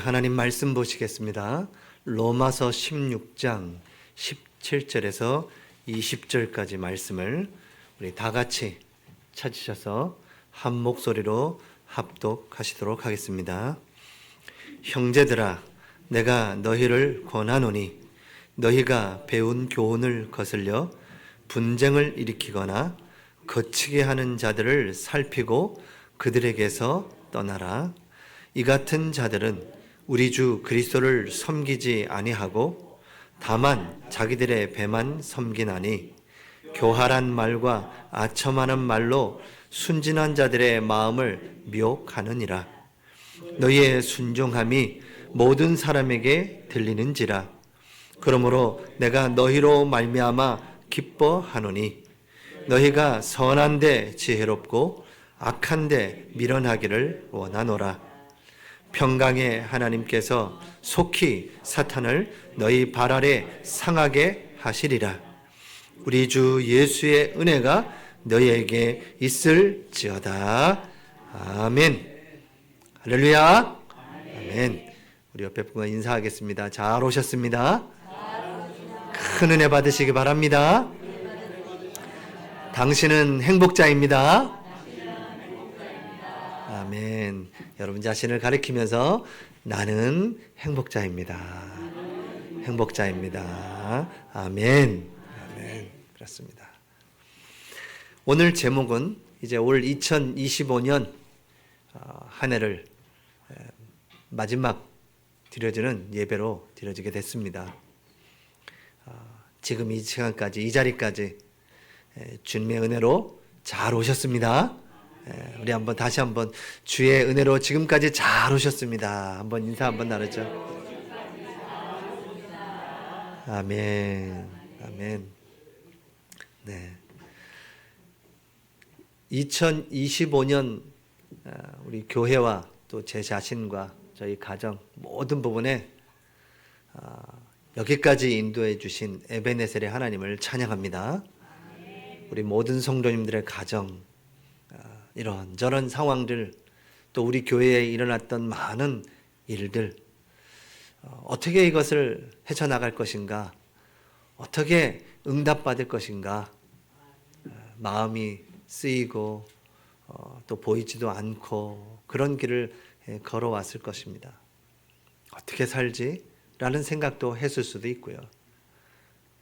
하나님 말씀 보시겠습니다. 로마서 16장 17절에서 20절까지 말씀을 우리 다 같이 찾으셔서 한 목소리로 합독하시도록 하겠습니다. 형제들아, 내가 너희를 권하노니 너희가 배운 교훈을 거슬려 분쟁을 일으키거나 거치게 하는 자들을 살피고 그들에게서 떠나라. 이 같은 자들은 우리 주 그리스도를 섬기지 아니하고 다만 자기들의 배만 섬기나니 교활한 말과 아첨하는 말로 순진한 자들의 마음을 미혹하느니라. 너희의 순종함이 모든 사람에게 들리는지라. 그러므로 내가 너희로 말미암아 기뻐하노니 너희가 선한데 지혜롭고 악한데 미련하기를 원하노라. 평강의 하나님께서 속히 사탄을 너희 발 아래 상하게 하시리라. 우리 주 예수의 은혜가 너희에게 있을지어다. 아멘. 할렐루야. 아멘. 우리 옆에 분과 인사하겠습니다. 잘 오셨습니다. 큰 은혜 받으시기 바랍니다. 당신은 행복자입니다. 아멘. 여러분 자신을 가리키면서 나는 행복자입니다. 행복자입니다. 아멘. 아멘. 그렇습니다. 오늘 제목은 이제 올 2025년 한 해를 마지막 드려지는 예배로 드려지게 됐습니다. 지금 이 시간까지, 이 자리까지 주님의 은혜로 잘 오셨습니다. 우리 다시 한번 주의 은혜로 지금까지 잘 오셨습니다. 한번 인사 한번 나누죠. 아멘. 아멘. 네. 2025년 우리 교회와 또 제 자신과 저희 가정 모든 부분에 여기까지 인도해 주신 에베네셀의 하나님을 찬양합니다. 우리 모든 성도님들의 가정, 이런저런 상황들, 또 우리 교회에 일어났던 많은 일들, 어떻게 이것을 헤쳐나갈 것인가, 어떻게 응답받을 것인가, 마음이 쓰이고 또 보이지도 않고 그런 길을 걸어왔을 것입니다. 어떻게 살지? 라는 생각도 했을 수도 있고요.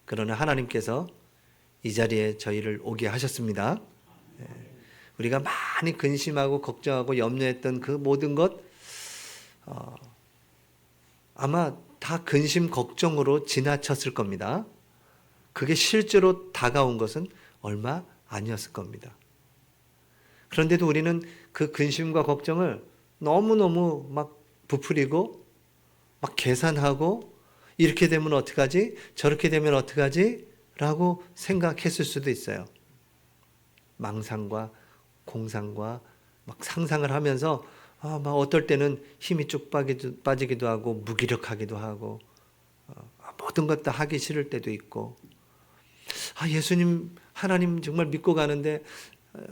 그러나 하나님께서 이 자리에 저희를 오게 하셨습니다. 우리가 많이 근심하고 걱정하고 염려했던 그 모든 것 아마 다 근심 걱정으로 지나쳤을 겁니다. 그게 실제로 다가온 것은 얼마 아니었을 겁니다. 그런데도 우리는 그 근심과 걱정을 너무너무 막 부풀리고 막 계산하고 이렇게 되면 어떡하지? 저렇게 되면 어떡하지? 라고 생각했을 수도 있어요. 망상과 공상과 막 상상을 하면서 막 어떨 때는 힘이 쭉 빠지기도 하고 무기력하기도 하고 모든 것 다 하기 싫을 때도 있고 예수님 하나님 정말 믿고 가는데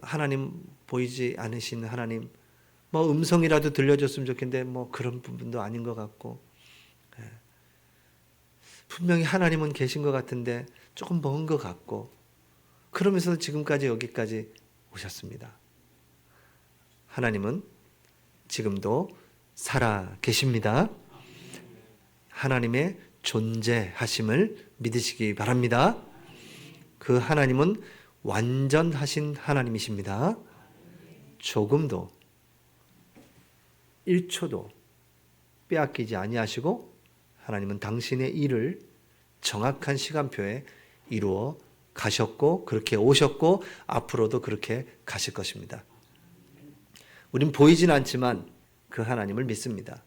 하나님 보이지 않으신 하나님 음성이라도 들려줬으면 좋겠는데 그런 부분도 아닌 것 같고 분명히 하나님은 계신 것 같은데 조금 먼 것 같고 그러면서 지금까지 여기까지 오셨습니다. 하나님은 지금도 살아 계십니다. 하나님의 존재하심을 믿으시기 바랍니다. 그 하나님은 완전하신 하나님이십니다. 조금도 1초도 빼앗기지 아니하시고 하나님은 당신의 일을 정확한 시간표에 이루어 가셨고 그렇게 오셨고 앞으로도 그렇게 가실 것입니다. 우린 보이진 않지만 그 하나님을 믿습니다.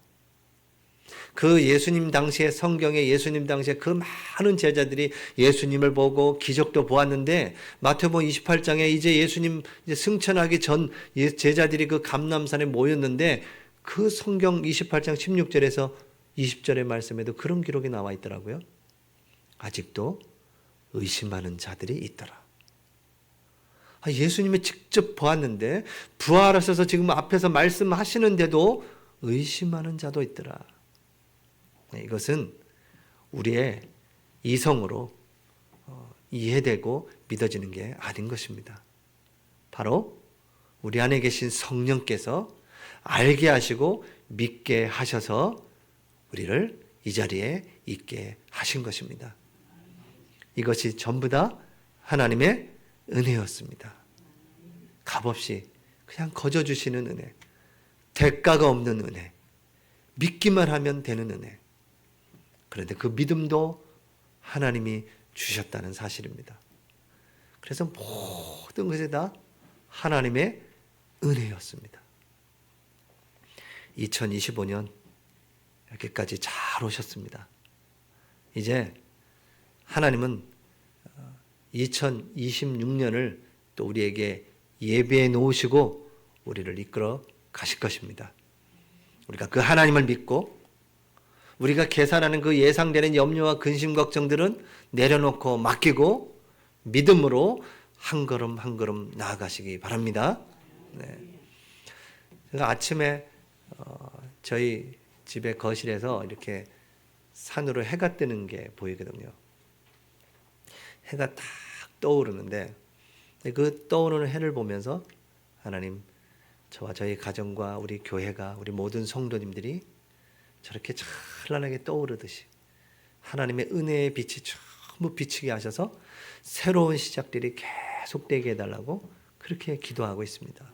그 예수님 당시에 성경에 예수님 당시에 그 많은 제자들이 예수님을 보고 기적도 보았는데 마태복음 28장에 이제 예수님 승천하기 전 제자들이 그 감람산에 모였는데 그 성경 28장 16절에서 20절의 말씀에도 그런 기록이 나와 있더라고요. 아직도 의심하는 자들이 있더라. 예수님이 직접 보았는데 부활하셔서 지금 앞에서 말씀하시는데도 의심하는 자도 있더라. 이것은 우리의 이성으로 이해되고 믿어지는 게 아닌 것입니다. 바로 우리 안에 계신 성령께서 알게 하시고 믿게 하셔서 우리를 이 자리에 있게 하신 것입니다. 이것이 전부 다 하나님의 은혜였습니다. 값없이 그냥 거저 주시는 은혜, 대가가 없는 은혜, 믿기만 하면 되는 은혜. 그런데 그 믿음도 하나님이 주셨다는 사실입니다. 그래서 모든 것이 다 하나님의 은혜였습니다. 2025년 여기까지 잘 오셨습니다. 이제 하나님은 2026년을 또 우리에게 예배해 놓으시고 우리를 이끌어 가실 것입니다. 우리가 그 하나님을 믿고 우리가 계산하는 그 예상되는 염려와 근심 걱정들은 내려놓고 맡기고 믿음으로 한 걸음 한 걸음 나아가시기 바랍니다. 네. 제가 아침에 저희 집의 거실에서 이렇게 산으로 해가 뜨는 게 보이거든요. 해가 딱 떠오르는데 그 떠오르는 해를 보면서 하나님, 저와 저희 가정과 우리 교회가, 우리 모든 성도님들이 저렇게 찬란하게 떠오르듯이 하나님의 은혜의 빛이 전부 비치게 하셔서 새로운 시작들이 계속되게 해달라고 그렇게 기도하고 있습니다.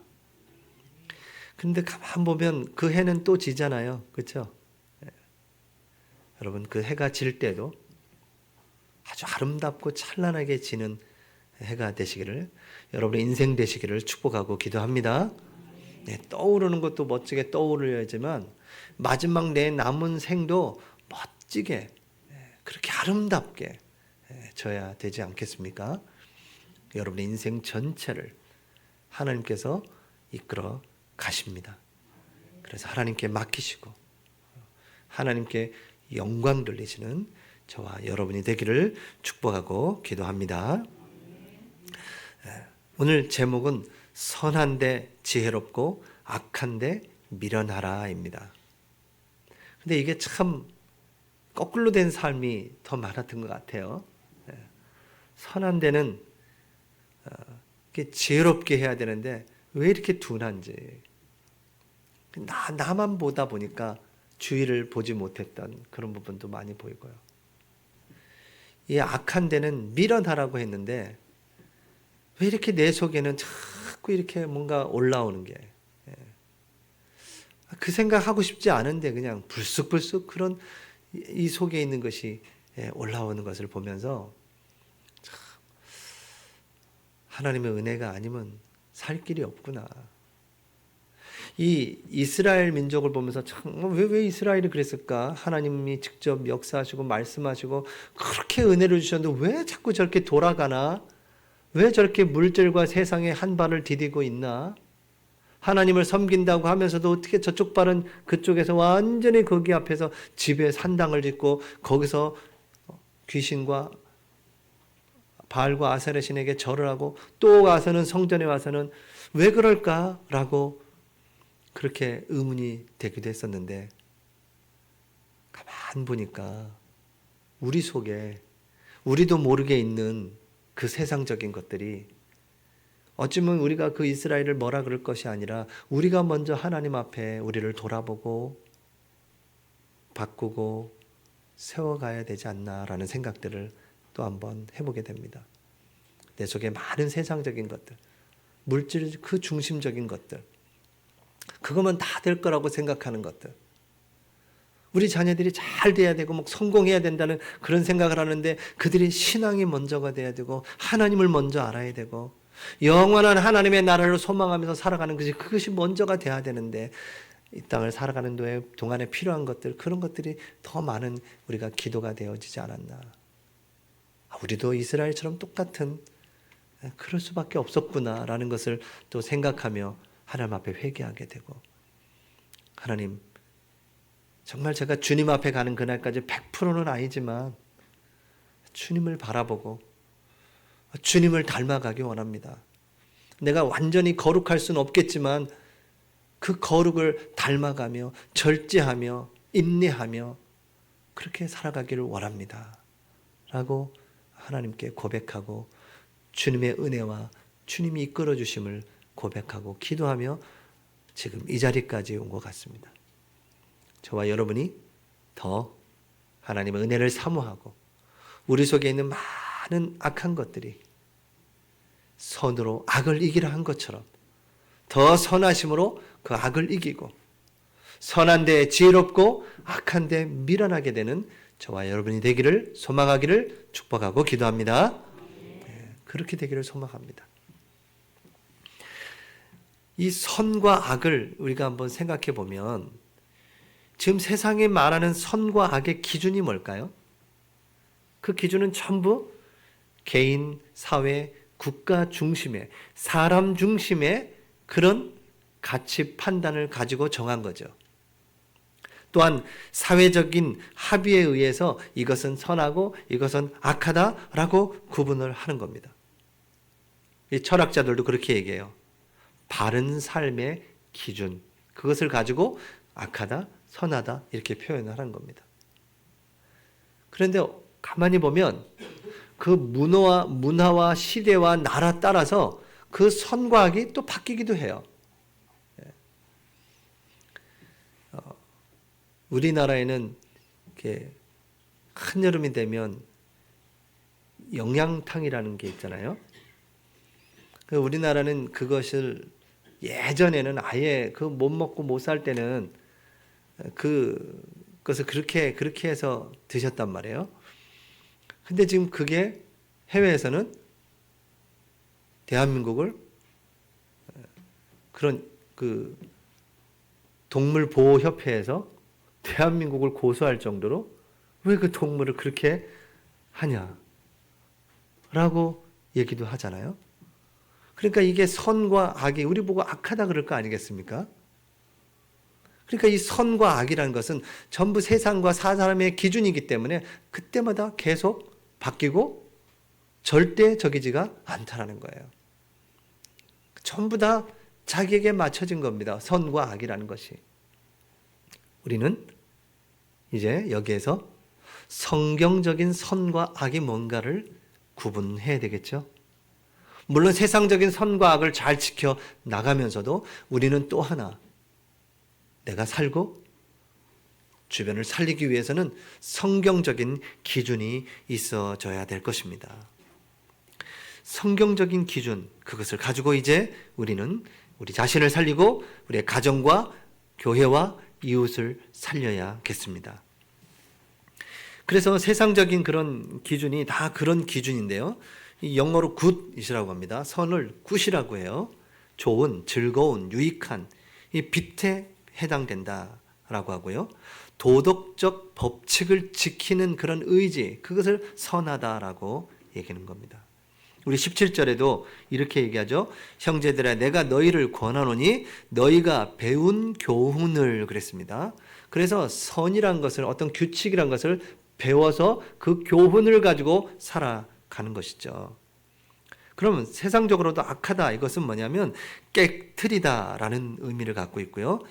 그런데 가만 보면 그 해는 또 지잖아요. 그렇죠? 여러분, 그 해가 질 때도 아주 아름답고 찬란하게 지는 해가 되시기를, 여러분의 인생 되시기를 축복하고 기도합니다. 네, 떠오르는 것도 멋지게 떠오르야지만 마지막 내 남은 생도 멋지게 그렇게 아름답게 져야 되지 않겠습니까? 여러분의 인생 전체를 하나님께서 이끌어 가십니다. 그래서 하나님께 맡기시고 하나님께 영광 돌리시는 저와 여러분이 되기를 축복하고 기도합니다. 오늘 제목은 선한데 지혜롭고 악한데 미련하라입니다. 근데 이게 참 거꾸로 된 삶이 더 많았던 것 같아요. 선한 데는 지혜롭게 해야 되는데 왜 이렇게 둔한지, 나만 보다 보니까 주위를 보지 못했던 그런 부분도 많이 보이고요. 이 악한 데는 미련하라고 했는데 왜 이렇게 내 속에는 자꾸 이렇게 뭔가 올라오는 게, 그 생각하고 싶지 않은데 그냥 불쑥불쑥 그런 이 속에 있는 것이 올라오는 것을 보면서 참 하나님의 은혜가 아니면 살 길이 없구나. 이 이스라엘 민족을 보면서 참 왜 이스라엘이 그랬을까? 하나님이 직접 역사하시고 말씀하시고 그렇게 은혜를 주셨는데 왜 자꾸 저렇게 돌아가나? 왜 저렇게 물질과 세상에 한 발을 디디고 있나? 하나님을 섬긴다고 하면서도 어떻게 저쪽 발은 그쪽에서 완전히 거기 앞에서 집에 산당을 짓고 거기서 귀신과 바알과 아세라 신에게 절을 하고 또 와서는 성전에 와서는 왜 그럴까라고 그렇게 의문이 되기도 했었는데, 가만 보니까 우리 속에 우리도 모르게 있는 그 세상적인 것들이 어쩌면 우리가 그 이스라엘을 뭐라 그럴 것이 아니라 우리가 먼저 하나님 앞에 우리를 돌아보고 바꾸고 세워가야 되지 않나라는 생각들을 또 한번 해보게 됩니다. 내 속에 많은 세상적인 것들, 물질 그 중심적인 것들, 그거면 다 될 거라고 생각하는 것들, 우리 자녀들이 잘 돼야 되고 뭐 성공해야 된다는 그런 생각을 하는데 그들이 신앙이 먼저가 돼야 되고 하나님을 먼저 알아야 되고 영원한 하나님의 나라를 소망하면서 살아가는 것이, 그것이 먼저가 돼야 되는데 이 땅을 살아가는 동안에 필요한 것들, 그런 것들이 더 많은 우리가 기도가 되어지지 않았나. 우리도 이스라엘처럼 똑같은 그럴 수밖에 없었구나라는 것을 또 생각하며 하나님 앞에 회개하게 되고, 하나님 정말 제가 주님 앞에 가는 그날까지 100%는 아니지만 주님을 바라보고 주님을 닮아가기 원합니다. 내가 완전히 거룩할 수는 없겠지만 그 거룩을 닮아가며 절제하며 인내하며 그렇게 살아가기를 원합니다. 라고 하나님께 고백하고 주님의 은혜와 주님이 이끌어 주심을 고백하고 기도하며 지금 이 자리까지 온 것 같습니다. 저와 여러분이 더 하나님의 은혜를 사모하고 우리 속에 있는 많은 악한 것들이 선으로 악을 이기라 한 것처럼 더 선하심으로 그 악을 이기고 선한 데 지혜롭고 악한 데 미련하게 되는 저와 여러분이 되기를 소망하기를 축복하고 기도합니다. 그렇게 되기를 소망합니다. 이 선과 악을 우리가 한번 생각해 보면 지금 세상에 말하는 선과 악의 기준이 뭘까요? 그 기준은 전부 개인, 사회, 국가 중심의 사람 중심의 그런 가치 판단을 가지고 정한 거죠. 또한 사회적인 합의에 의해서 이것은 선하고 이것은 악하다라고 구분을 하는 겁니다. 이 철학자들도 그렇게 얘기해요. 바른 삶의 기준, 그것을 가지고 악하다, 선하다 이렇게 표현을 하는 겁니다. 그런데 가만히 보면 그 문화와 시대와 나라 따라서 그 선과 악이 또 바뀌기도 해요. 우리나라에는 이렇게 한여름이 되면 영양탕이라는 게 있잖아요. 우리나라는 그것을 예전에는 아예 그 못 먹고 못 살 때는 그것을 그렇게 해서 드셨단 말이에요. 근데 지금 그게 해외에서는 대한민국을 그런 그 동물보호협회에서 대한민국을 고소할 정도로 왜 그 동물을 그렇게 하냐라고 얘기도 하잖아요. 그러니까 이게 선과 악이 우리 보고 악하다 그럴 거 아니겠습니까? 그러니까 이 선과 악이라는 것은 전부 세상과 사람의 기준이기 때문에 그때마다 계속 바뀌고 절대적이지가 않다라는 거예요. 전부 다 자기에게 맞춰진 겁니다. 선과 악이라는 것이. 우리는 이제 여기에서 성경적인 선과 악이 뭔가를 구분해야 되겠죠. 물론 세상적인 선과 악을 잘 지켜 나가면서도 우리는 또 하나 내가 살고 주변을 살리기 위해서는 성경적인 기준이 있어져야 될 것입니다. 성경적인 기준, 그것을 가지고 이제 우리는 우리 자신을 살리고 우리의 가정과 교회와 이웃을 살려야겠습니다. 그래서 세상적인 그런 기준이 다 그런 기준인데요. 이 영어로 굿이라고 합니다. 선을 굿이라고 해요. 좋은, 즐거운, 유익한, 이 빛에 해당된다라고 하고요. 도덕적 법칙을 지키는 그런 의지, 그것을 선하다라고 얘기하는 겁니다. 우리 17절에도 이렇게 얘기하죠. 형제들아 내가 너희를 권하노니 너희가 배운 교훈을 그랬습니다. 그래서 선이란 것을 어떤 규칙이란 것을 배워서 그 교훈을 가지고 살아가는 것이죠. 그러면 세상적으로도 악하다 이것은 뭐냐면 깨트리다라는 의미를 갖고 있고요.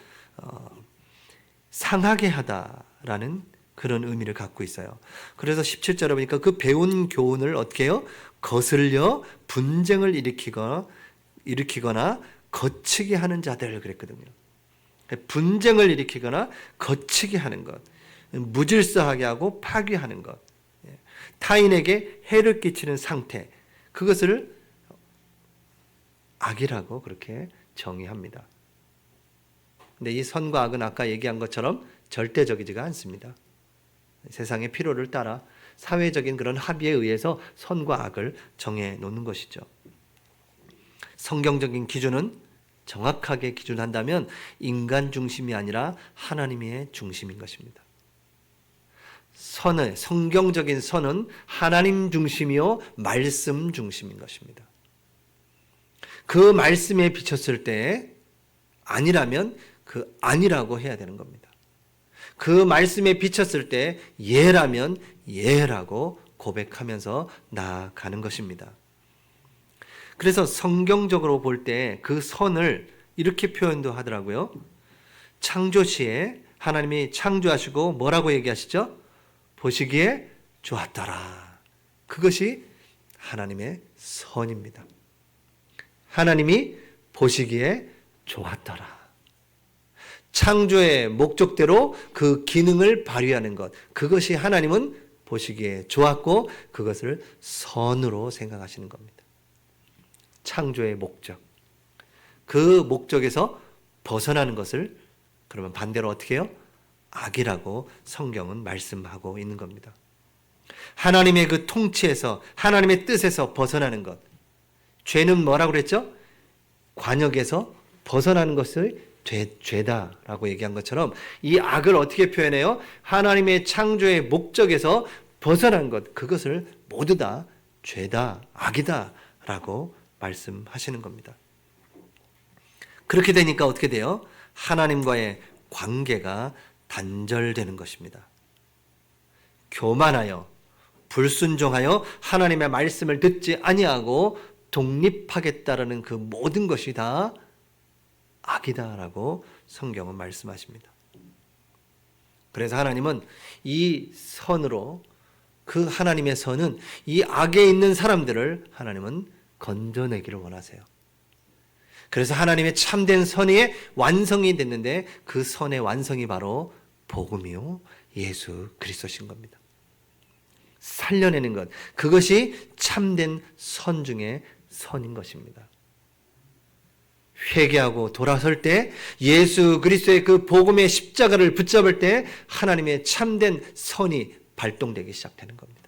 상하게 하다라는 그런 의미를 갖고 있어요. 그래서 17절에 보니까 그 배운 교훈을 어떻게 해요? 거슬려 분쟁을 일으키거나 거치게 하는 자들 그랬거든요. 분쟁을 일으키거나 거치게 하는 것, 무질서하게 하고 파괴하는 것, 타인에게 해를 끼치는 상태, 그것을 악이라고 그렇게 정의합니다. 근데 이 선과 악은 아까 얘기한 것처럼 절대적이지가 않습니다. 세상의 필요를 따라 사회적인 그런 합의에 의해서 선과 악을 정해 놓는 것이죠. 성경적인 기준은 정확하게 기준한다면 인간 중심이 아니라 하나님의 중심인 것입니다. 성경적인 선은 하나님 중심이요 말씀 중심인 것입니다. 그 말씀에 비쳤을 때 아니라면 그 아니라고 해야 되는 겁니다. 그 말씀에 비쳤을 때 예라면 예라고 고백하면서 나아가는 것입니다. 그래서 성경적으로 볼 때 그 선을 이렇게 표현도 하더라고요. 창조시에 하나님이 창조하시고 뭐라고 얘기하시죠? 보시기에 좋았더라. 그것이 하나님의 선입니다. 하나님이 보시기에 좋았더라. 창조의 목적대로 그 기능을 발휘하는 것, 그것이 하나님은 보시기에 좋았고 그것을 선으로 생각하시는 겁니다. 창조의 목적, 그 목적에서 벗어나는 것을 그러면 반대로 어떻게 해요? 악이라고 성경은 말씀하고 있는 겁니다. 하나님의 그 통치에서, 하나님의 뜻에서 벗어나는 것, 죄는 뭐라고 그랬죠? 관역에서 벗어나는 것을 죄다라고 얘기한 것처럼 이 악을 어떻게 표현해요? 하나님의 창조의 목적에서 벗어난 것, 그것을 모두 다 죄다, 악이다 라고 말씀하시는 겁니다. 그렇게 되니까 어떻게 돼요? 하나님과의 관계가 단절되는 것입니다. 교만하여 불순종하여 하나님의 말씀을 듣지 아니하고 독립하겠다라는 그 모든 것이 다 악이다라고 성경은 말씀하십니다. 그래서 하나님은 이 선으로, 그 하나님의 선은 이 악에 있는 사람들을 하나님은 건져내기를 원하세요. 그래서 하나님의 참된 선의 완성이 됐는데 그 선의 완성이 바로 복음이요 예수 그리스도신 겁니다. 살려내는 것, 그것이 참된 선 중에 선인 것입니다. 회개하고 돌아설 때 예수 그리스도의 그 복음의 십자가를 붙잡을 때 하나님의 참된 선이 발동되기 시작되는 겁니다.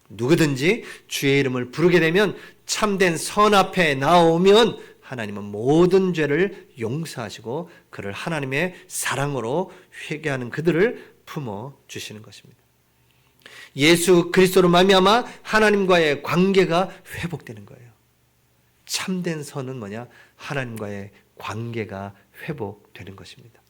누구든지 주의 이름을 부르게 되면 참된 선 앞에 나오면 하나님은 모든 죄를 용서하시고 그를 하나님의 사랑으로 회개하는 그들을 품어 주시는 것입니다. 예수 그리스도로 말미암아 하나님과의 관계가 회복되는 거예요. 참된 선은 뭐냐? 하나님과의 관계가 회복되는 것입니다.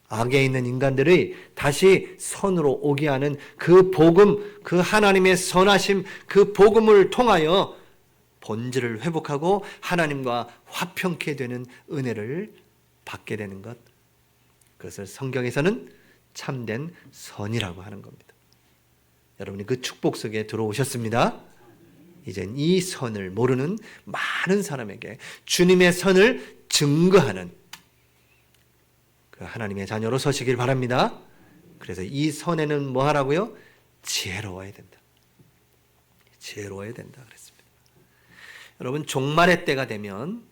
악에 있는 인간들의 다시 선으로 오게 하는 그 복음, 그 하나님의 선하심, 그 복음을 통하여 본질을 회복하고 하나님과 화평케 되는 은혜를 받게 되는 것, 그것을 성경에서는 참된 선이라고 하는 겁니다. 여러분이 그 축복 속에 들어오셨습니다. 이젠 이 선을 모르는 많은 사람에게 주님의 선을 증거하는 그 하나님의 자녀로 서시길 바랍니다. 그래서 이 선에는 뭐 하라고요? 지혜로워야 된다. 지혜로워야 된다 그랬습니다. 여러분, 종말의 때가 되면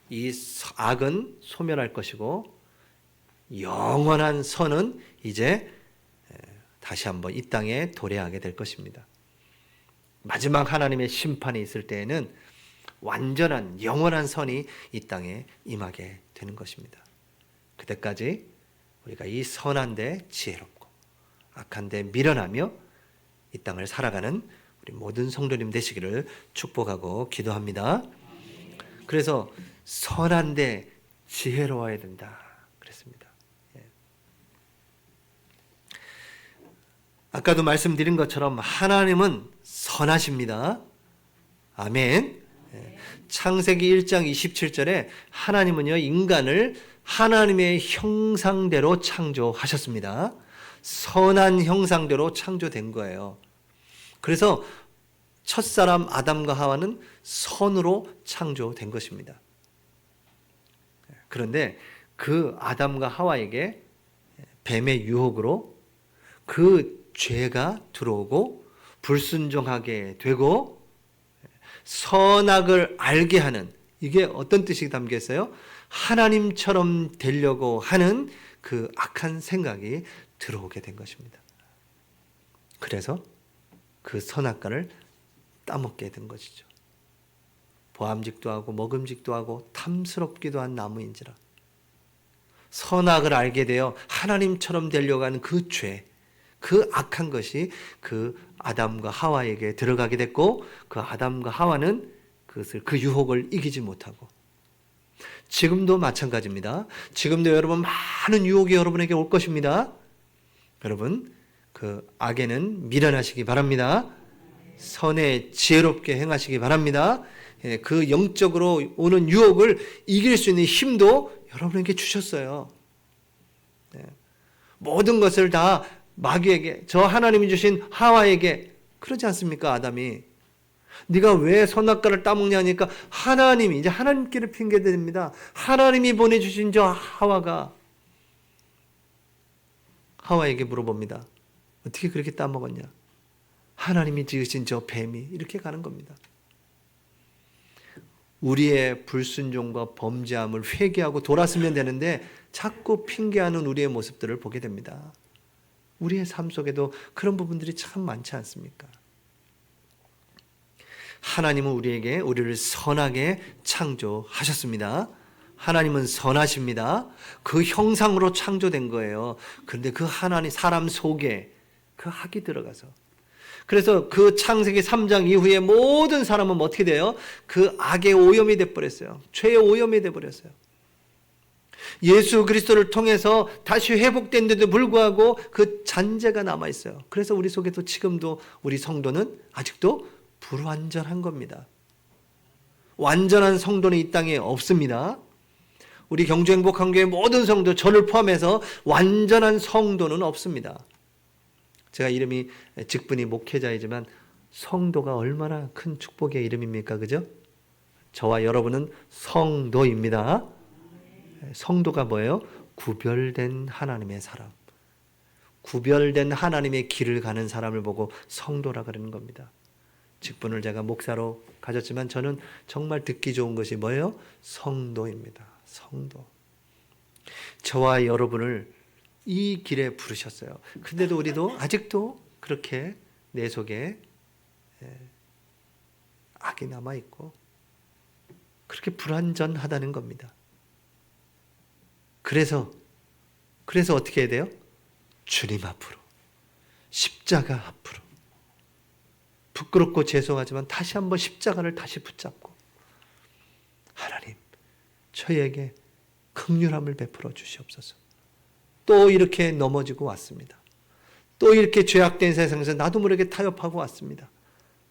이 악은 소멸할 것이고 영원한 선은 이제 다시 한번 이 땅에 도래하게 될 것입니다. 마지막 하나님의 심판이 있을 때에는 완전한 영원한 선이 이 땅에 임하게 되는 것입니다. 그때까지 우리가 이 선한데 지혜롭고 악한데 미련하며 이 땅을 살아가는 우리 모든 성도님 되시기를 축복하고 기도합니다. 그래서 선한데 지혜로워야 된다 그랬습니다. 아까도 말씀드린 것처럼 하나님은 선하십니다. 아멘. 창세기 1장 27절에 하나님은요, 인간을 하나님의 형상대로 창조하셨습니다. 선한 형상대로 창조된 거예요. 그래서 첫사람 아담과 하와는 선으로 창조된 것입니다. 그런데 그 아담과 하와에게 뱀의 유혹으로 그 죄가 들어오고 불순종하게 되고 선악을 알게 하는, 이게 어떤 뜻이 담겨 있어요? 하나님처럼 되려고 하는 그 악한 생각이 들어오게 된 것입니다. 그래서 그 선악과를 따먹게 된 것이죠. 보암직도 하고 먹음직도 하고 탐스럽기도 한 나무인지라. 선악을 알게 되어 하나님처럼 되려고 하는 그 죄, 그 악한 것이 그 아담과 하와에게 들어가게 됐고 그 아담과 하와는 그것을, 그 유혹을 이기지 못하고, 지금도 마찬가지입니다. 지금도 여러분 많은 유혹이 여러분에게 올 것입니다. 여러분 그 악에는 미련하시기 바랍니다. 선에 지혜롭게 행하시기 바랍니다. 그 영적으로 오는 유혹을 이길 수 있는 힘도 여러분에게 주셨어요. 모든 것을 다 마귀에게, 저 하나님이 주신 하와에게 그러지 않습니까? 아담이 네가 왜 선악과를 따먹냐니까 하나님이, 이제 하나님께를 핑계댑니다. 하나님이 보내주신 저 하와가 하와에게 물어봅니다. 어떻게 그렇게 따먹었냐? 하나님이 지으신 저 뱀이, 이렇게 가는 겁니다. 우리의 불순종과 범죄함을 회개하고 돌았으면 되는데 자꾸 핑계하는 우리의 모습들을 보게 됩니다. 우리의 삶 속에도 그런 부분들이 참 많지 않습니까? 하나님은 우리를 선하게 창조하셨습니다. 하나님은 선하십니다. 그 형상으로 창조된 거예요. 그런데 그 하나님, 사람 속에 그 악이 들어가서, 그래서 그 창세기 3장 이후에 모든 사람은 어떻게 돼요? 그 악의 오염이 돼버렸어요. 죄의 오염이 돼버렸어요. 예수 그리스도를 통해서 다시 회복된데도 불구하고 그 잔재가 남아있어요. 그래서 우리 속에도 지금도 우리 성도는 아직도 불완전한 겁니다. 완전한 성도는 이 땅에 없습니다. 우리 경주행복한교회 모든 성도, 저를 포함해서 완전한 성도는 없습니다. 제가 이름이, 직분이 목회자이지만 성도가 얼마나 큰 축복의 이름입니까? 그죠? 저와 여러분은 성도입니다. 성도가 뭐예요? 구별된 하나님의 사람. 구별된 하나님의 길을 가는 사람을 보고 성도라 그러는 겁니다. 직분을 제가 목사로 가졌지만 저는 정말 듣기 좋은 것이 뭐예요? 성도입니다. 성도. 저와 여러분을 이 길에 부르셨어요. 근데도 우리도 아직도 그렇게 내 속에 악이 남아있고 그렇게 불완전하다는 겁니다. 그래서 어떻게 해야 돼요? 주님 앞으로, 십자가 앞으로. 부끄럽고 죄송하지만 다시 한번 십자가를 다시 붙잡고, 하나님, 저에게 긍휼함을 베풀어 주시옵소서. 또 이렇게 넘어지고 왔습니다. 또 이렇게 죄악된 세상에서 나도 모르게 타협하고 왔습니다.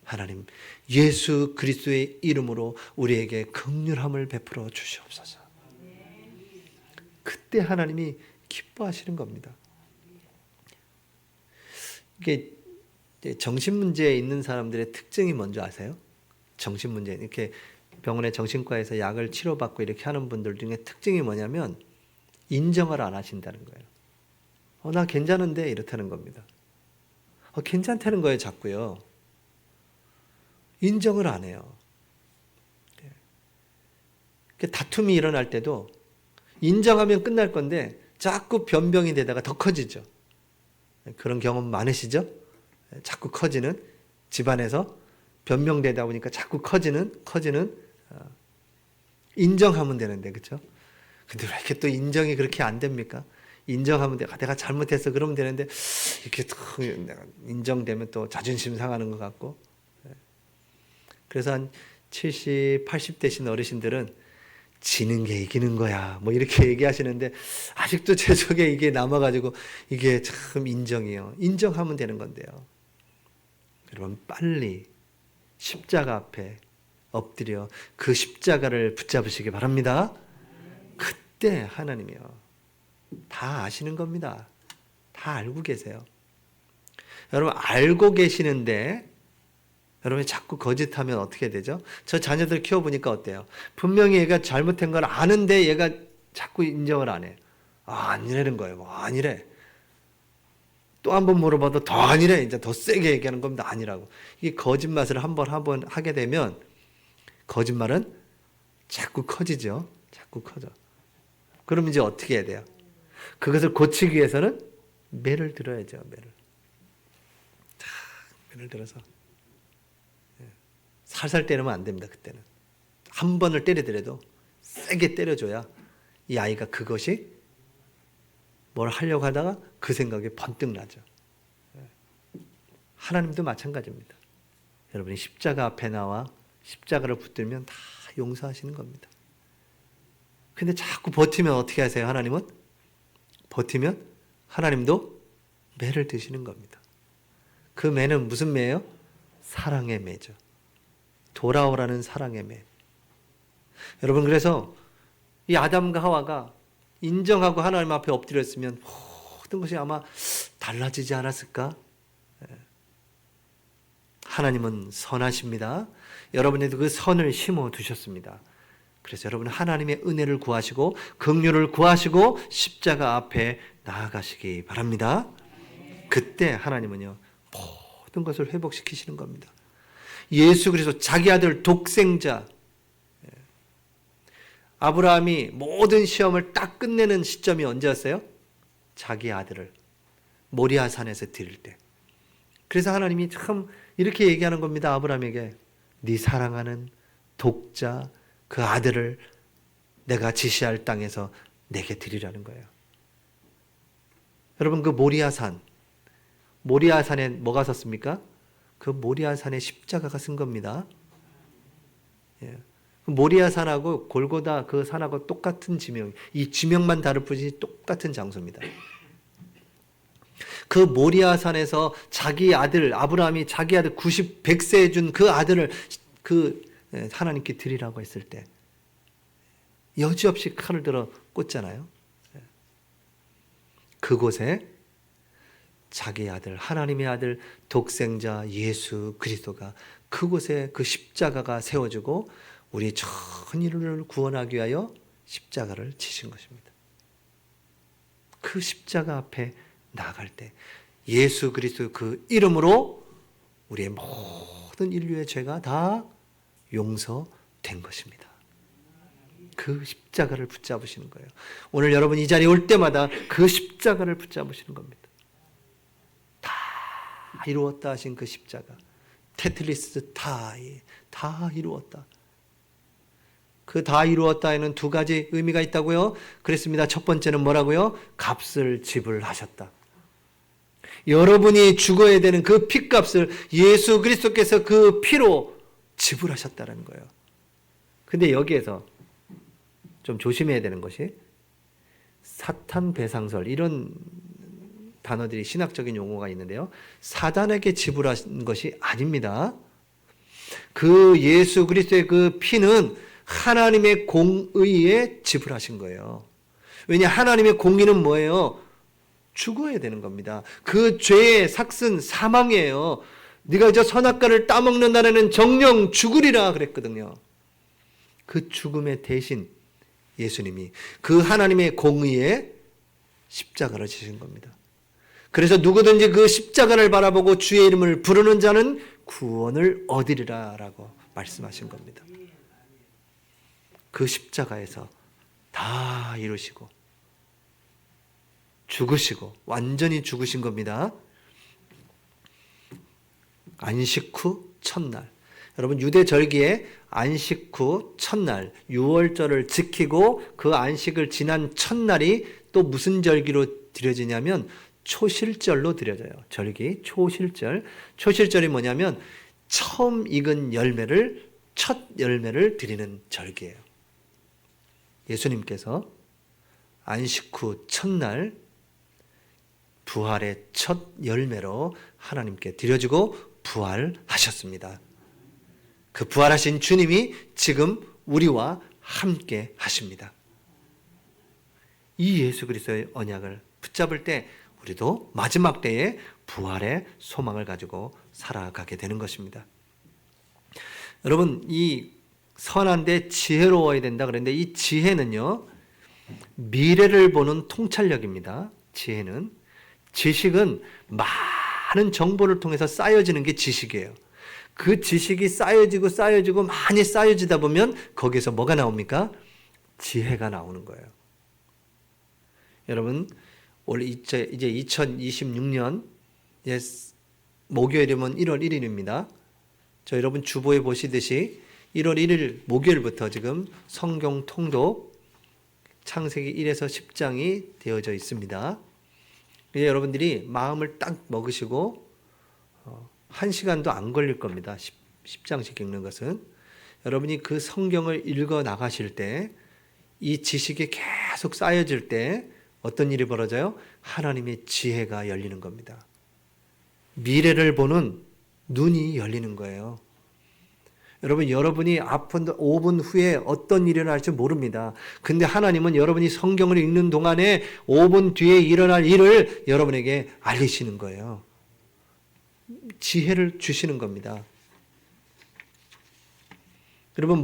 하나님, 예수 그리스도의 이름으로 우리에게 긍휼함을 베풀어 주시옵소서. 그때 하나님이 기뻐하시는 겁니다. 이게 정신문제에 있는 사람들의 특징이 뭔지 아세요? 정신문제, 이렇게 병원에 정신과에서 약을 치료받고 이렇게 하는 분들 중에 특징이 뭐냐면 인정을 안 하신다는 거예요. 나 괜찮은데 이렇다는 겁니다. 괜찮다는 거예요, 자꾸요. 인정을 안 해요. 다툼이 일어날 때도 인정하면 끝날 건데 자꾸 변병이 되다가 더 커지죠. 그런 경험 많으시죠? 자꾸 커지는, 집안에서 변명되다 보니까 자꾸 커지는 인정하면 되는데, 그렇죠? 근데 왜 이렇게 또 인정이 그렇게 안 됩니까? 인정하면 내가 잘못했어 그러면 되는데 이렇게 인정되면 또 자존심 상하는 것 같고. 그래서 한 70, 80 되신 어르신들은 지는 게 이기는 거야 뭐 이렇게 얘기하시는데 아직도 제 속에 이게 남아가지고 이게 참 인정이에요. 인정하면 되는 건데요. 여러분, 빨리 십자가 앞에 엎드려 그 십자가를 붙잡으시기 바랍니다. 그때 하나님이요, 다 아시는 겁니다. 다 알고 계세요. 여러분, 알고 계시는데 여러분이 자꾸 거짓하면 어떻게 되죠? 저 자녀들 키워보니까 어때요? 분명히 얘가 잘못한 걸 아는데 얘가 자꾸 인정을 안 해. 아니라는 거예요. 아니래. 또 한 번 물어봐도 더 아니래. 이제 더 세게 얘기하는 겁니다. 아니라고. 이게 거짓말을 한 번 하게 되면 거짓말은 자꾸 커지죠. 자꾸 커져. 그럼 이제 어떻게 해야 돼요? 그것을 고치기 위해서는 매를 들어야죠. 매를 들어서 살살 때리면 안 됩니다. 그때는 한 번을 때리더라도 세게 때려줘야 이 아이가 그것이 뭘 하려고 하다가 그 생각이 번뜩 나죠. 하나님도 마찬가지입니다. 여러분이 십자가 앞에 나와 십자가를 붙들면 다 용서하시는 겁니다. 근데 자꾸 버티면 어떻게 하세요? 하나님은 버티면 하나님도 매를 드시는 겁니다. 그 매는 무슨 매예요? 사랑의 매죠. 돌아오라는 사랑의 매. 여러분, 그래서 이 아담과 하와가 인정하고 하나님 앞에 엎드렸으면 모든 것이 아마 달라지지 않았을까? 하나님은 선하십니다. 여러분에도 그 선을 심어 두셨습니다. 그래서 여러분 하나님의 은혜를 구하시고 긍휼을 구하시고 십자가 앞에 나아가시기 바랍니다. 그때 하나님은요 모든 것을 회복시키시는 겁니다. 예수 그리스도 자기 아들 독생자, 아브라함이 모든 시험을 딱 끝내는 시점이 언제였어요? 자기 아들을 모리아 산에서 드릴 때. 그래서 하나님이 참 이렇게 얘기하는 겁니다. 아브라함에게 네 사랑하는 독자 그 아들을 내가 지시할 땅에서 내게 드리라는 거예요. 여러분 그 모리아산에 뭐가 섰습니까? 그 모리아산에 십자가가 쓴 겁니다. 예. 모리아산하고 골고다 그 산하고 똑같은 지명, 이 지명만 다를 뿐이지 똑같은 장소입니다. 그 모리아산에서 자기 아들 아브라함이 자기 아들 100세에 준 그 아들을 하나님께 드리라고 했을 때 여지없이 칼을 들어 꽂잖아요. 그곳에 자기 아들 하나님의 아들 독생자 예수 그리스도가 그곳에 그 십자가가 세워지고 우리 전 인류를 구원하기 위하여 십자가를 지신 것입니다. 그 십자가 앞에 나아갈 때 예수 그리스도 그 이름으로 우리의 모든 인류의 죄가 다 용서된 것입니다. 그 십자가를 붙잡으시는 거예요. 오늘 여러분 이 자리에 올 때마다 그 십자가를 붙잡으시는 겁니다. 다 이루었다 하신 그 십자가. 테틀리스 다 이루었다. 그 다 이루었다에는 두 가지 의미가 있다고요. 그랬습니다. 첫 번째는 뭐라고요? 값을 지불하셨다. 여러분이 죽어야 되는 그 피값을 예수 그리스도께서 그 피로 지불하셨다는 거예요. 근데 여기에서 좀 조심해야 되는 것이 사탄 배상설 이런 단어들이 신학적인 용어가 있는데요. 사단에게 지불한 것이 아닙니다. 그 예수 그리스도의 그 피는 하나님의 공의에 지불하신 거예요. 왜냐 하나님의 공의는 뭐예요? 죽어야 되는 겁니다. 그 죄의 삭슨 사망이에요. 네가 저 선악과를 따먹는다는 정령 죽으리라 그랬거든요. 그 죽음의 대신 예수님이 그 하나님의 공의에 십자가를 지신 겁니다. 그래서 누구든지 그 십자가를 바라보고 주의 이름을 부르는 자는 구원을 얻으리라 라고 말씀하신 겁니다. 그 십자가에서 다 이루시고 죽으시고 완전히 죽으신 겁니다. 안식 후 첫날. 여러분 유대 절기에 안식 후 첫날 유월절을 지키고 그 안식을 지난 첫날이 또 무슨 절기로 드려지냐면 초실절로 드려져요. 절기 초실절. 초실절이 뭐냐면 처음 익은 첫 열매를 드리는 절기예요. 예수님께서 안식 후 첫날 부활의 첫 열매로 하나님께 드려지고 부활하셨습니다. 그 부활하신 주님이 지금 우리와 함께 하십니다. 이 예수 그리스도의 언약을 붙잡을 때 우리도 마지막 때에 부활의 소망을 가지고 살아가게 되는 것입니다. 여러분 이 선한데 지혜로워야 된다 그랬는데 이 지혜는요 미래를 보는 통찰력입니다. 지식은 많은 정보를 통해서 쌓여지는 게 지식이에요. 그 지식이 쌓여지고 많이 쌓여지다 보면 거기서 뭐가 나옵니까? 지혜가 나오는 거예요. 여러분 올해 이제 2026년 목요일이면 1월 1일입니다. 저 여러분 주보에 보시듯이 1월 1일 목요일부터 지금 성경 통독 창세기 1에서 10장이 되어져 있습니다. 이제 여러분들이 마음을 딱 먹으시고 1시간도 안 걸릴 겁니다. 10장씩 읽는 것은. 여러분이 그 성경을 읽어 나가실 때 이 지식이 계속 쌓여질 때 어떤 일이 벌어져요? 하나님의 지혜가 열리는 겁니다. 미래를 보는 눈이 열리는 거예요. 여러분, 여러분이 아픈 5분 후에 어떤 일이 일어날지 모릅니다. 근데 하나님은 여러분이 성경을 읽는 동안에 5분 뒤에 일어날 일을 여러분에게 알리시는 거예요. 지혜를 주시는 겁니다. 여러분,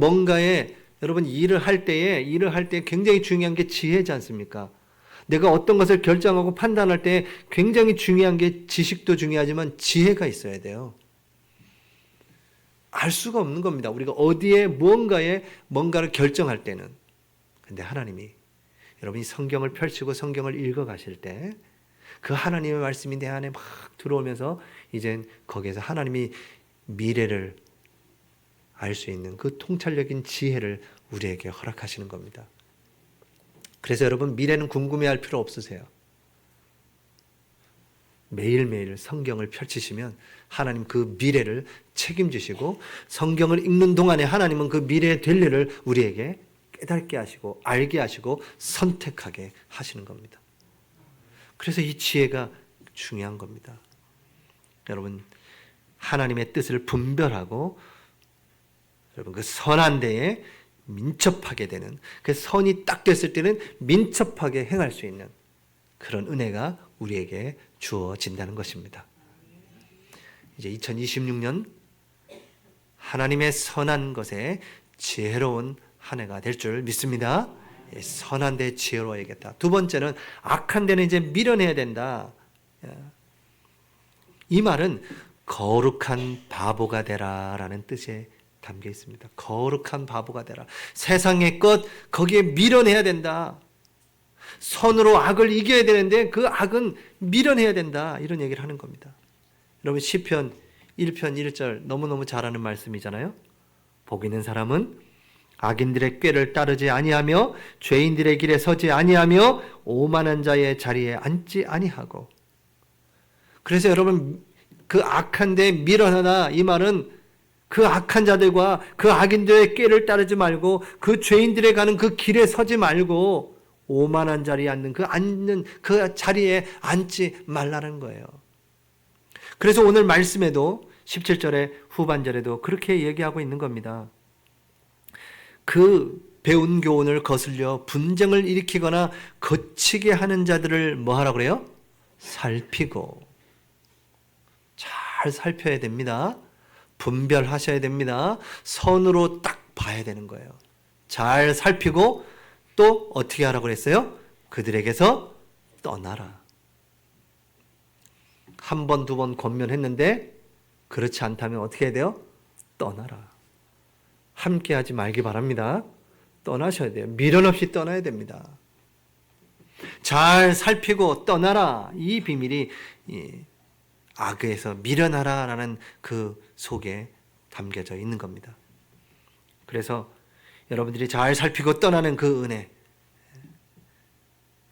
여러분 일을 할 때 굉장히 중요한 게 지혜지 않습니까? 내가 어떤 것을 결정하고 판단할 때 굉장히 중요한 게 지식도 중요하지만 지혜가 있어야 돼요. 알 수가 없는 겁니다. 우리가 어디에 뭔가를 결정할 때는. 근데 하나님이 여러분이 성경을 펼치고 성경을 읽어 가실 때 그 하나님의 말씀이 내 안에 막 들어오면서 이젠 거기에서 하나님이 미래를 알 수 있는 그 통찰력인 지혜를 우리에게 허락하시는 겁니다. 그래서 여러분, 미래는 궁금해할 필요 없으세요. 매일매일 성경을 펼치시면 하나님 그 미래를 책임지시고, 성경을 읽는 동안에 하나님은 그 미래의 될 일을 우리에게 깨닫게 하시고 알게 하시고 선택하게 하시는 겁니다. 그래서 이 지혜가 중요한 겁니다. 여러분, 하나님의 뜻을 분별하고 여러분 그 선한 데에 민첩하게 되는, 그 선이 딱 됐을 때는 민첩하게 행할 수 있는 그런 은혜가 우리에게 주어진다는 것입니다. 이제 2026년 하나님의 선한 것에 지혜로운 한 해가 될 줄 믿습니다. 선한 데 지혜로워야겠다. 두 번째는 악한 데는 이제 밀어내야 된다. 이 말은 거룩한 바보가 되라라는 뜻에 담겨 있습니다. 거룩한 바보가 되라. 세상의 것 거기에 밀어내야 된다. 선으로 악을 이겨야 되는데 그 악은 밀어내야 된다. 이런 얘기를 하는 겁니다. 여러분, 시편 1편 1절 너무너무 잘 아는 말씀이잖아요. 복 있는 사람은 악인들의 꾀를 따르지 아니하며 죄인들의 길에 서지 아니하며 오만한 자의 자리에 앉지 아니하고. 그래서 여러분, 그 악한 데 밀어내라, 이 말은 그 악한 자들과 그 악인들의 꾀를 따르지 말고 그 죄인들의 가는 그 길에 서지 말고 오만한 자리에 앉는 그 자리에 앉지 말라는 거예요. 그래서 오늘 말씀에도 17절의 후반절에도 그렇게 얘기하고 있는 겁니다. 그 배운 교훈을 거슬려 분쟁을 일으키거나 거치게 하는 자들을 뭐 하라고 그래요? 살피고. 잘 살펴야 됩니다. 분별하셔야 됩니다. 선으로 딱 봐야 되는 거예요. 잘 살피고 또 어떻게 하라고 그랬어요? 그들에게서 떠나라. 한 번, 두 번 권면했는데 그렇지 않다면 어떻게 해야 돼요? 떠나라. 함께 하지 말기 바랍니다. 떠나셔야 돼요. 미련 없이 떠나야 됩니다. 잘 살피고 떠나라. 이 비밀이 악에서 밀어나라라는 그 속에 담겨져 있는 겁니다. 그래서 여러분들이 잘 살피고 떠나는 그 은혜,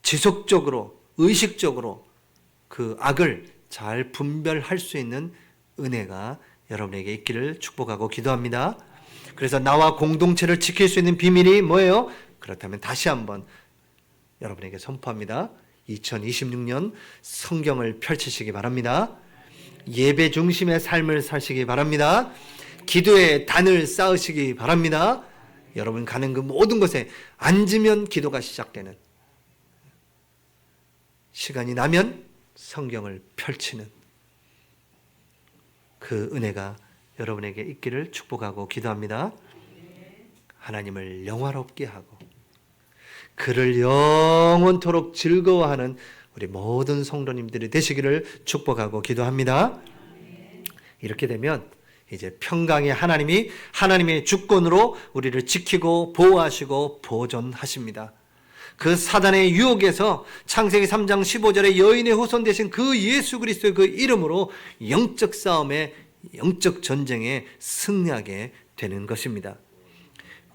지속적으로 의식적으로 그 악을 잘 분별할 수 있는 은혜가 여러분에게 있기를 축복하고 기도합니다. 그래서 나와 공동체를 지킬 수 있는 비밀이 뭐예요? 그렇다면 다시 한번 여러분에게 선포합니다. 2026년 성경을 펼치시기 바랍니다. 예배 중심의 삶을 사시기 바랍니다. 기도의 단을 쌓으시기 바랍니다. 여러분 가는 그 모든 곳에 앉으면 기도가 시작되는, 시간이 나면 성경을 펼치는 그 은혜가 여러분에게 있기를 축복하고 기도합니다. 하나님을 영화롭게 하고 그를 영원토록 즐거워하는 우리 모든 성도님들이 되시기를 축복하고 기도합니다. 이렇게 되면 이제 평강의 하나님이 하나님의 주권으로 우리를 지키고 보호하시고 보존하십니다. 그 사단의 유혹에서 창세기 3장 15절에 여인의 후손 되신 그 예수 그리스도의 그 이름으로 영적 싸움에, 영적 전쟁에 승리하게 되는 것입니다.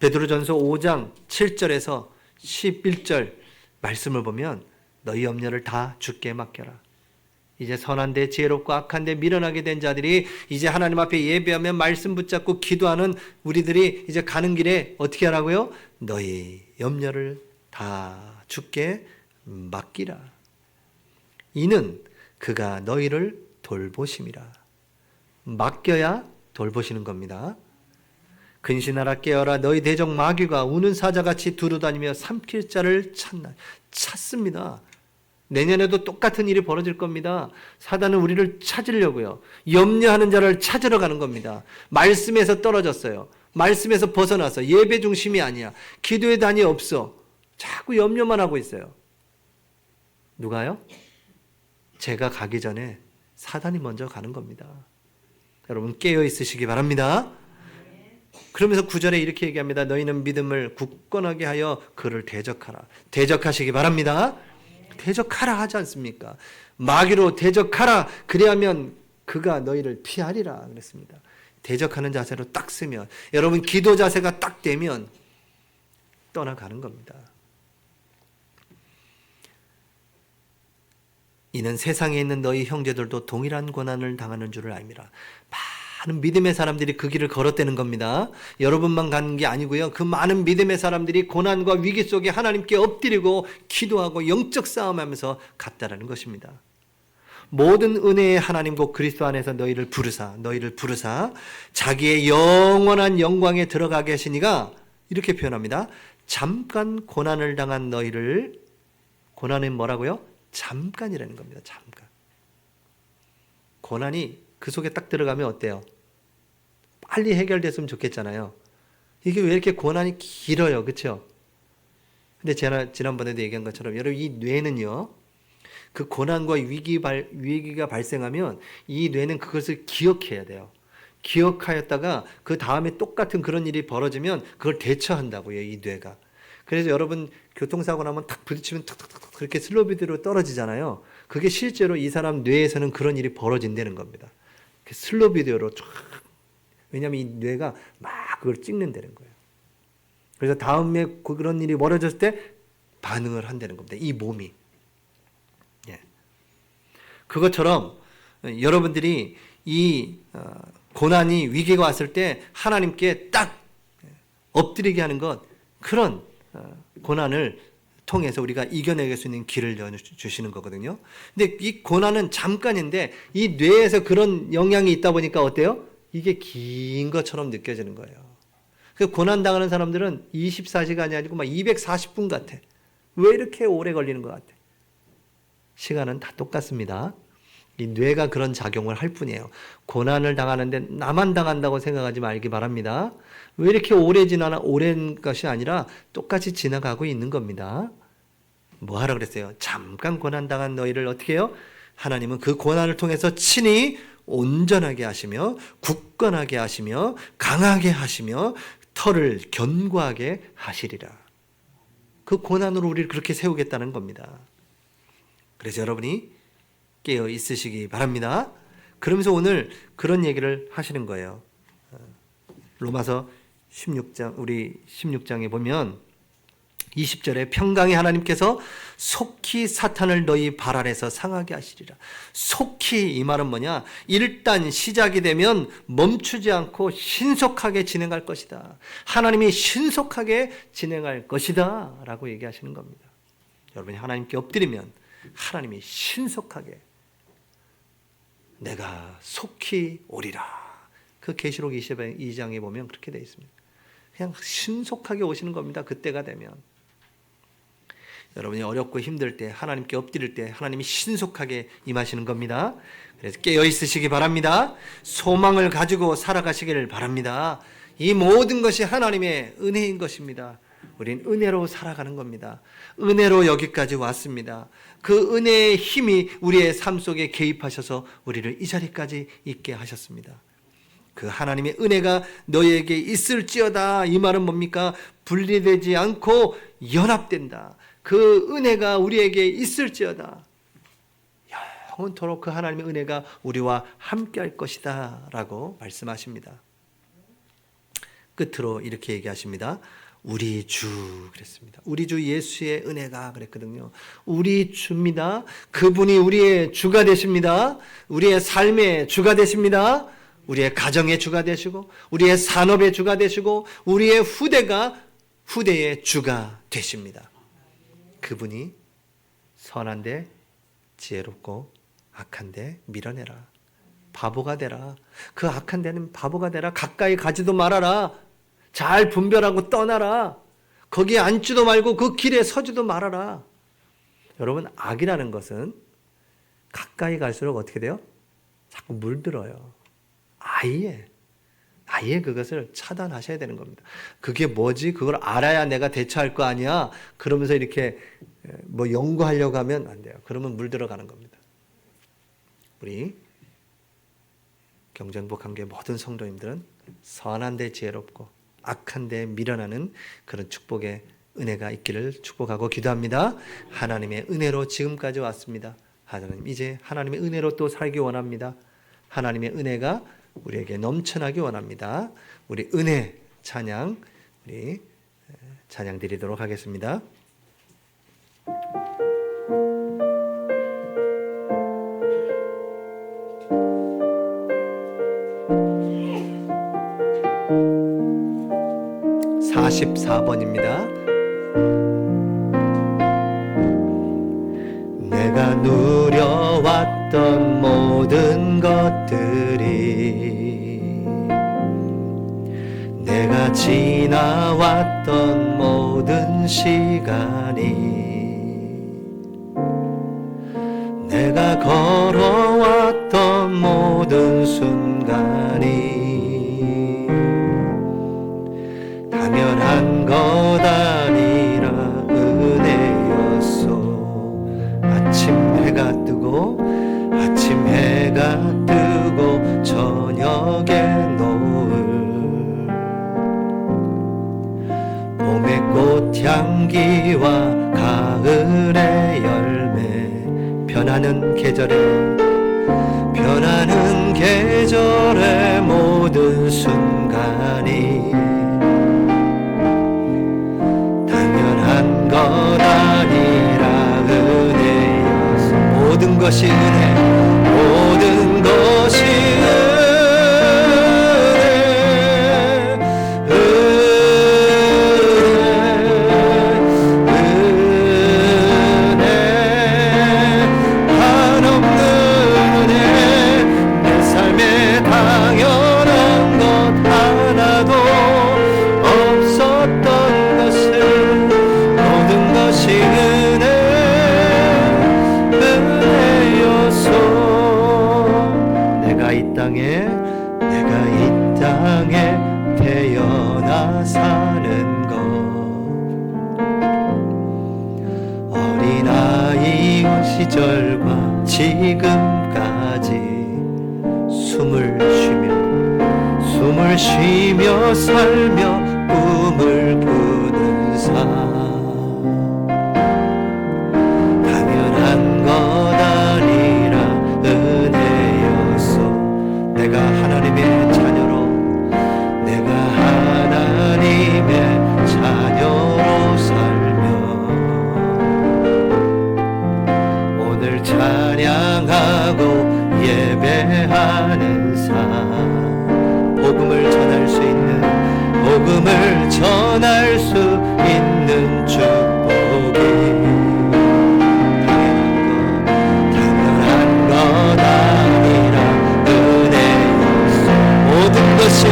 베드로전서 5장 7절에서 11절 말씀을 보면 너희 염려를 다 주께 맡겨라. 이제 선한데 지혜롭고 악한데 미련하게 된 자들이 이제 하나님 앞에 예배하며 말씀 붙잡고 기도하는 우리들이 이제 가는 길에 어떻게 하라고요? 너희 염려를 다 주께 맡기라. 이는 그가 너희를 돌보심이라. 맡겨야 돌보시는 겁니다. 근신하라 깨어라 너희 대적 마귀가 우는 사자같이 두루다니며 삼킬 자를 찾습니다. 내년에도 똑같은 일이 벌어질 겁니다. 사단은 우리를 찾으려고요. 염려하는 자를 찾으러 가는 겁니다. 말씀에서 떨어졌어요. 말씀에서 벗어나서 예배 중심이 아니야. 기도의 단이 없어. 자꾸 염려만 하고 있어요. 누가요? 제가 가기 전에 사단이 먼저 가는 겁니다. 여러분 깨어 있으시기 바랍니다. 그러면서 9절에 이렇게 얘기합니다. 너희는 믿음을 굳건하게 하여 그를 대적하라. 대적하시기 바랍니다. 대적하라 하지 않습니까? 마귀로 대적하라. 그리하면 그가 너희를 피하리라 그랬습니다. 대적하는 자세로 딱 쓰면, 여러분 기도 자세가 딱 되면 떠나가는 겁니다. 이는 세상에 있는 너희 형제들도 동일한 고난을 당하는 줄을 알미라. 많은 믿음의 사람들이 그 길을 걸었다는 겁니다. 여러분만 가는 게 아니고요. 그 많은 믿음의 사람들이 고난과 위기 속에 하나님께 엎드리고 기도하고 영적 싸움하면서 갔다라는 것입니다. 모든 은혜의 하나님 곧 그리스도 안에서 너희를 부르사 자기의 영원한 영광에 들어가게 하시니가 이렇게 표현합니다. 잠깐 고난을 당한 너희를, 고난은 뭐라고요? 잠깐이라는 겁니다. 잠깐. 고난이 그 속에 딱 들어가면 어때요? 빨리 해결됐으면 좋겠잖아요. 이게 왜 이렇게 고난이 길어요? 그렇죠? 근데 제가 지난번에도 얘기한 것처럼 여러분 이 뇌는요. 그 고난과 위기가 발생하면 이 뇌는 그것을 기억해야 돼요. 기억하였다가 그 다음에 똑같은 그런 일이 벌어지면 그걸 대처한다고요. 이 뇌가. 그래서 여러분 교통사고 나면 탁 부딪히면 탁탁탁 그렇게 슬로비드로 떨어지잖아요. 그게 실제로 이 사람 뇌에서는 그런 일이 벌어진다는 겁니다. 슬로우 비디오로 쫙. 왜냐하면 이 뇌가 막 그걸 찍는다는 거예요. 그래서 다음에 그런 일이 벌어졌을 때 반응을 한다는 겁니다. 이 몸이. 예. 그것처럼 여러분들이 이 고난이 위기가 왔을 때 하나님께 딱 엎드리게 하는 것, 그런 고난을 통해서 우리가 이겨내게 수 있는 길을 여주시는 거거든요. 근데 이 고난은 잠깐인데 이 뇌에서 그런 영향이 있다 보니까 어때요? 이게 긴 것처럼 느껴지는 거예요. 그 고난 당하는 사람들은 24시간이 아니고 막 240분 같아. 왜 이렇게 오래 걸리는 것 같아? 시간은 다 똑같습니다. 이 뇌가 그런 작용을 할 뿐이에요. 고난을 당하는데 나만 당한다고 생각하지 말기 바랍니다. 왜 이렇게 오랜 것이 아니라 똑같이 지나가고 있는 겁니다. 뭐 하라 그랬어요? 잠깐 고난 당한 너희를 어떻게 해요? 하나님은 그 고난을 통해서 친히 온전하게 하시며 굳건하게 하시며 강하게 하시며 털을 견고하게 하시리라. 그 고난으로 우리를 그렇게 세우겠다는 겁니다. 그래서 여러분이 깨어 있으시기 바랍니다. 그러면서 오늘 그런 얘기를 하시는 거예요. 로마서 16장, 우리 16장에 보면 20절에 평강의 하나님께서 속히 사탄을 너희 발 아래서 상하게 하시리라. 속히, 이 말은 뭐냐? 일단 시작이 되면 멈추지 않고 신속하게 진행할 것이다. 하나님이 신속하게 진행할 것이다 라고 얘기하시는 겁니다. 여러분이 하나님께 엎드리면 하나님이 신속하게 내가 속히 오리라. 그 계시록 22장에 보면 그렇게 되어 있습니다. 그냥 신속하게 오시는 겁니다. 그때가 되면. 여러분이 어렵고 힘들 때, 하나님께 엎드릴 때 하나님이 신속하게 임하시는 겁니다. 그래서 깨어 있으시기 바랍니다. 소망을 가지고 살아가시기를 바랍니다. 이 모든 것이 하나님의 은혜인 것입니다. 우린 은혜로 살아가는 겁니다. 은혜로 여기까지 왔습니다. 그 은혜의 힘이 우리의 삶 속에 개입하셔서 우리를 이 자리까지 있게 하셨습니다. 그 하나님의 은혜가 너희에게 있을지어다. 이 말은 뭡니까? 분리되지 않고 연합된다. 그 은혜가 우리에게 있을지어다. 영원토록 그 하나님의 은혜가 우리와 함께 할 것이다 라고 말씀하십니다. 끝으로 이렇게 얘기하십니다. 우리 주 그랬습니다. 우리 주 예수의 은혜가 그랬거든요. 우리 주입니다. 그분이 우리의 주가 되십니다. 우리의 삶의 주가 되십니다. 우리의 가정의 주가 되시고 우리의 산업의 주가 되시고 우리의 후대의 주가 되십니다. 그분이 선한데 지혜롭고 악한데 밀어내라. 바보가 되라. 그 악한 데는 바보가 되라. 가까이 가지도 말아라. 잘 분별하고 떠나라. 거기에 앉지도 말고 그 길에 서지도 말아라. 여러분, 악이라는 것은 가까이 갈수록 어떻게 돼요? 자꾸 물들어요. 아예 그것을 차단하셔야 되는 겁니다. 그게 뭐지? 그걸 알아야 내가 대처할 거 아니야? 그러면서 이렇게 뭐 연구하려고 하면 안 돼요. 그러면 물들어가는 겁니다. 우리 경전복함교회 모든 성도님들은 선한 데 지혜롭고 악한 데 미련하는 그런 축복의 은혜가 있기를 축복하고 기도합니다. 하나님의 은혜로 지금까지 왔습니다. 하나님, 이제 하나님의 은혜로 또 살기 원합니다. 하나님의 은혜가 우리에게 넘쳐나기 원합니다. 우리 은혜 찬양, 우리 찬양 드리도록 하겠습니다. (44번입니다) 내가 누려왔던 모든 것들이, 내가 지나왔던 모든 시간이, 내가 걸어왔던 모든 순간이 당연한 것 아니라 은혜였소. 아침 해가 뜨고 저녁에 노을, 봄의 꽃향기와 가을의 열매, 변하는 계절의 모든 순간이 당연한 것 아니라 은혜였어. 모든 것이 은혜, 모든 것이 내가 이 땅에 태어나 사는 것, 어린아이 시절과 지금까지 숨을 쉬며 살며 꿈을 꾸는 삶, 당연한 것 아니라 은혜였소. 내가 하나님의 자녀로, 내가 하나님의 자녀로 살며 오늘 찬양하고 예배하는 삶, 복음을 전할 수 있는 축복이 당연한 것 아니라 은혜였소. 모든 것이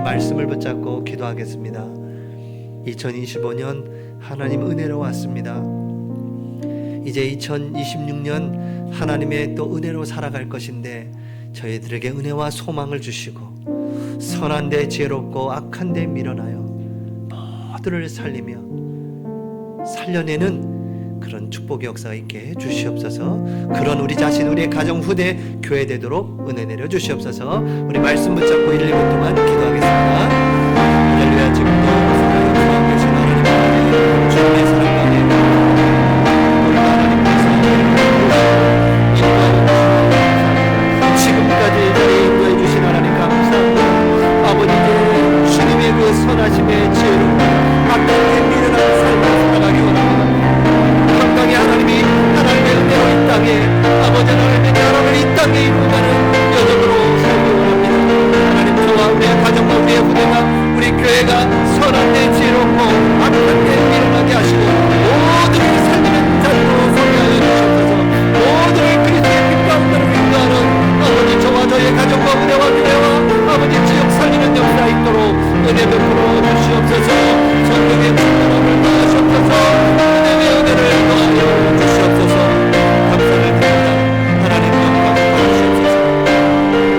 말씀을 붙잡고 기도하겠습니다. 2025년 하나님 은혜로 왔습니다. 이제 2026년 하나님의 또 은혜로 살아갈 것인데 저희들에게 은혜와 소망을 주시고 선한 데 지혜롭고 악한 데 밀어나여 모두를 살려내는 그런 축복의 역사가 있게 해주시옵소서. 그런 우리 자신, 우리의 가정, 후대, 교회 되도록 은혜 내려 주시옵소서. 우리 말씀 붙잡고 1, 2분 동안 기도하겠습니다. 할렐루야. 지금도 살아계신 하나님 아버지, 주님의 사랑 가운데 우리 하나님께서 지금까지 저희 인도해 주신 하나님 감사합니다. 아버지께 주님의 그 선하심의 지혜로 악한 미련한 삶을 살아가기 원합니다. 건강히 하나님의 은혜로 이 땅에 아버지 하나님의 나라를 이 땅에 이루어가는 여정으로 살기 원합니다. 하나님 저와 우리의 가정과 우리의 부대가 우리 교회가 선한 데 지혜롭고 악한 데 미련하게 하시고 모두를 살리는 자리로 서게 하여 주시옵소서. 모두를 그리스도의 빛 가운데로 인도하는 아버지 저와 저의 가정과 은혜와 교회와 아버지 지역 살리는 역사 있도록 은혜 베풀어 주시옵소서. 성령의 충만함을 더하시옵소서. 은혜의 은혜를 더하여 주시옵소서. 감사를 드립니다. 하나님 영광 받으시옵소서.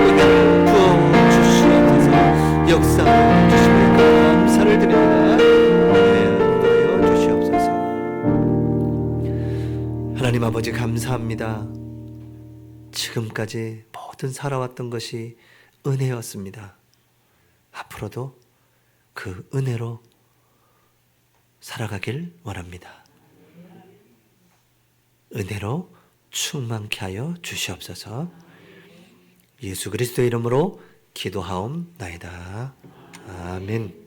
은혜를 부어 주시옵소서. 역사를 주시며 감사를 드립니다. 은혜 더하여 주시옵소서. 하나님 아버지 감사합니다. 지금까지 모든 살아왔던 것이 은혜였습니다. 앞으로도 그 은혜로 살아가길 원합니다. 은혜로 충만케 하여 주시옵소서. 예수 그리스도의 이름으로 기도하옵나이다. 아멘.